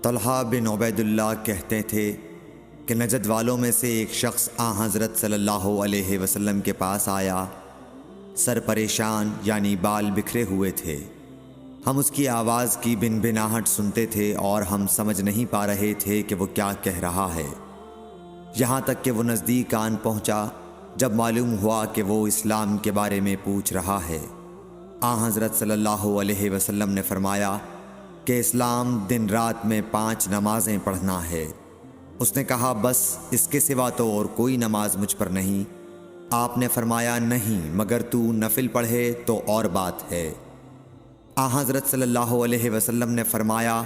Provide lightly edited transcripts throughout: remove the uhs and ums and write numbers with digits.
طلحہ بن عبید اللہ کہتے تھے کہ نجد والوں میں سے ایک شخص حضرت صلی اللہ علیہ وسلم کے پاس آیا، سر پریشان یعنی بال بکھرے ہوئے تھے۔ ہم اس کی آواز کی بن بناہٹ سنتے تھے اور ہم سمجھ نہیں پا رہے تھے کہ وہ کیا کہہ رہا ہے، یہاں تک کہ وہ نزدیک آن پہنچا جب معلوم ہوا کہ وہ اسلام کے بارے میں پوچھ رہا ہے۔ حضرت صلی اللہ علیہ وسلم نے فرمایا کہ اسلام دن رات میں 5 نمازیں پڑھنا ہے۔ اس نے کہا بس اس کے سوا تو اور کوئی نماز مجھ پر نہیں۔ آپ نے فرمایا نہیں مگر تو نفل پڑھے تو اور بات ہے۔ حضرت صلی اللہ علیہ وسلم نے فرمایا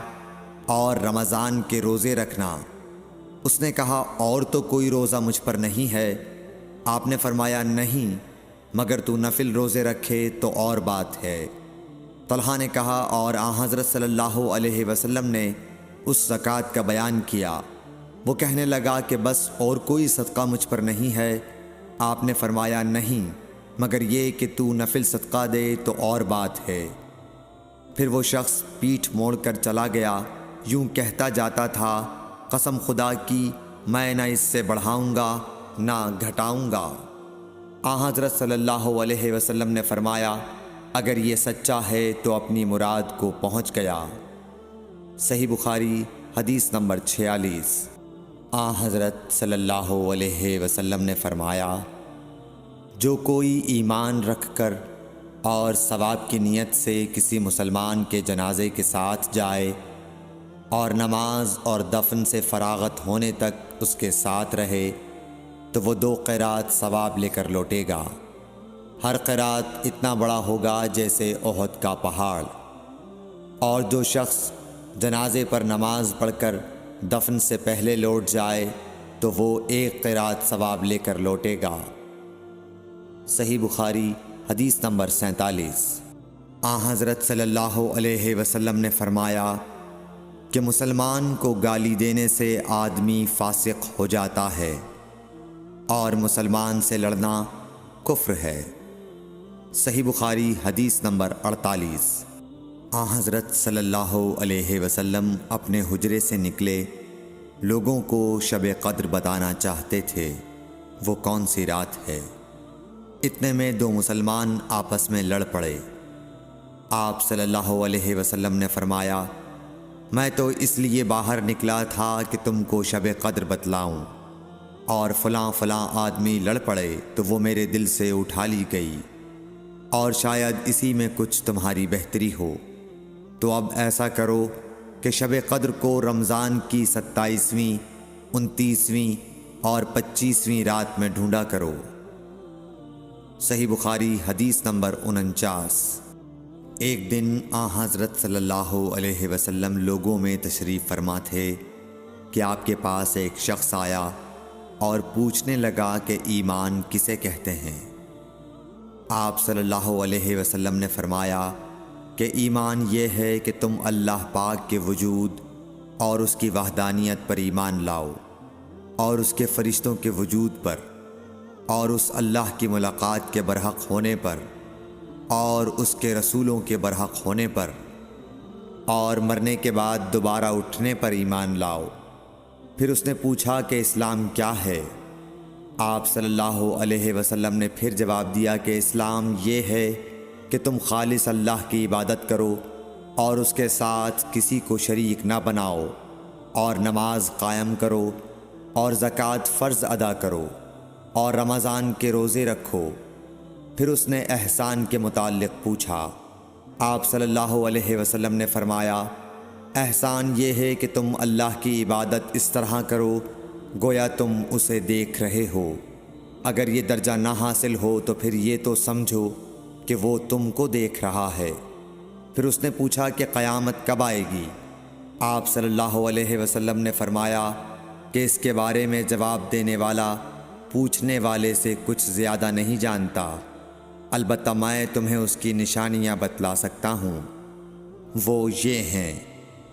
اور رمضان کے روزے رکھنا۔ اس نے کہا اور تو کوئی روزہ مجھ پر نہیں ہے۔ آپ نے فرمایا نہیں مگر تو نفل روزے رکھے تو اور بات ہے۔ طلحہ نے کہا اور حضرت صلی اللہ علیہ وسلم نے اس زکوٰۃ کا بیان کیا۔ وہ کہنے لگا کہ بس اور کوئی صدقہ مجھ پر نہیں ہے۔ آپ نے فرمایا نہیں مگر یہ کہ تو نفل صدقہ دے تو اور بات ہے۔ پھر وہ شخص پیٹھ موڑ کر چلا گیا، یوں کہتا جاتا تھا قسم خدا کی میں نہ اس سے بڑھاؤں گا نہ گھٹاؤں گا۔ حضرت صلی اللہ علیہ وسلم نے فرمایا اگر یہ سچا ہے تو اپنی مراد کو پہنچ گیا۔ صحیح بخاری حدیث نمبر 46۔ حضرت صلی اللہ علیہ وسلم نے فرمایا جو کوئی ایمان رکھ کر اور ثواب کی نیت سے کسی مسلمان کے جنازے کے ساتھ جائے اور نماز اور دفن سے فراغت ہونے تک اس کے ساتھ رہے تو وہ 2 قیرات ثواب لے کر لوٹے گا۔ ہر قیرات اتنا بڑا ہوگا جیسے احد کا پہاڑ۔ اور جو شخص جنازے پر نماز پڑھ کر دفن سے پہلے لوٹ جائے تو وہ 1 قیرات ثواب لے کر لوٹے گا۔ صحیح بخاری حدیث نمبر 47۔ حضرت صلی اللہ علیہ وسلم نے فرمایا کہ مسلمان کو گالی دینے سے آدمی فاسق ہو جاتا ہے اور مسلمان سے لڑنا کفر ہے۔ صحیح بخاری حدیث نمبر 48۔ حضرت صلی اللہ علیہ وسلم اپنے حجرے سے نکلے، لوگوں کو شب قدر بتانا چاہتے تھے وہ کون سی رات ہے۔ اتنے میں 2 مسلمان آپس میں لڑ پڑے۔ آپ صلی اللہ علیہ وسلم نے فرمایا میں تو اس لیے باہر نکلا تھا کہ تم کو شب قدر بتلاؤں، اور فلاں فلاں آدمی لڑ پڑے تو وہ میرے دل سے اٹھا لی گئی، اور شاید اسی میں کچھ تمہاری بہتری ہو، تو اب ایسا کرو کہ شب قدر کو رمضان کی 27ویں، 29ویں اور 25ویں رات میں ڈھونڈا کرو۔ صحیح بخاری حدیث نمبر 49۔ ایک دن حضرت صلی اللہ علیہ وسلم لوگوں میں تشریف فرما تھے کہ آپ کے پاس ایک شخص آیا اور پوچھنے لگا کہ ایمان کسے کہتے ہیں۔ آپ صلی اللہ علیہ وسلم نے فرمایا کہ ایمان یہ ہے کہ تم اللہ پاک کے وجود اور اس کی وحدانیت پر ایمان لاؤ، اور اس کے فرشتوں کے وجود پر، اور اس اللہ کی ملاقات کے برحق ہونے پر، اور اس کے رسولوں کے برحق ہونے پر، اور مرنے کے بعد دوبارہ اٹھنے پر ایمان لاؤ۔ پھر اس نے پوچھا کہ اسلام کیا ہے؟ آپ صلی اللہ علیہ وسلم نے پھر جواب دیا کہ اسلام یہ ہے کہ تم خالص اللہ کی عبادت کرو اور اس کے ساتھ کسی کو شریک نہ بناؤ، اور نماز قائم کرو، اور زکوٰۃ فرض ادا کرو، اور رمضان کے روزے رکھو۔ پھر اس نے احسان کے متعلق پوچھا۔ آپ صلی اللہ علیہ وسلم نے فرمایا احسان یہ ہے کہ تم اللہ کی عبادت اس طرح کرو گویا تم اسے دیکھ رہے ہو۔ اگر یہ درجہ نہ حاصل ہو تو پھر یہ تو سمجھو کہ وہ تم کو دیکھ رہا ہے۔ پھر اس نے پوچھا کہ قیامت کب آئے گی؟ آپ صلی اللہ علیہ وسلم نے فرمایا کہ اس کے بارے میں جواب دینے والا پوچھنے والے سے کچھ زیادہ نہیں جانتا، البتہ میں تمہیں اس کی نشانیاں بتلا سکتا ہوں۔ وہ یہ ہیں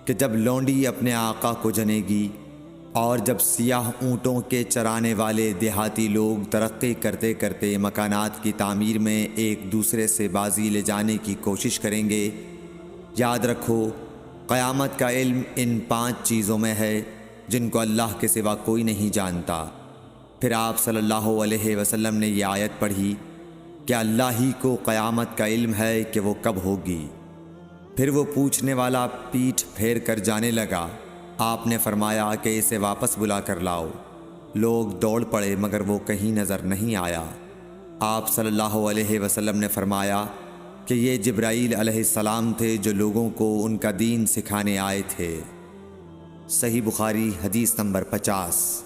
کہ جب لونڈی اپنے آقا کو جنے گی، اور جب سیاہ اونٹوں کے چرانے والے دیہاتی لوگ ترقی کرتے کرتے مکانات کی تعمیر میں ایک دوسرے سے بازی لے جانے کی کوشش کریں گے، یاد رکھو قیامت کا علم ان 5 چیزوں میں ہے جن کو اللہ کے سوا کوئی نہیں جانتا۔ پھر آپ صلی اللہ علیہ وسلم نے یہ آیت پڑھی کہ اللہ ہی کو قیامت کا علم ہے کہ وہ کب ہوگی۔ پھر وہ پوچھنے والا پیٹھ پھیر کر جانے لگا۔ آپ نے فرمایا کہ اسے واپس بلا کر لاؤ۔ لوگ دوڑ پڑے مگر وہ کہیں نظر نہیں آیا۔ آپ صلی اللہ علیہ وسلم نے فرمایا کہ یہ جبرائیل علیہ السلام تھے جو لوگوں کو ان کا دین سکھانے آئے تھے۔ صحیح بخاری حدیث نمبر 50۔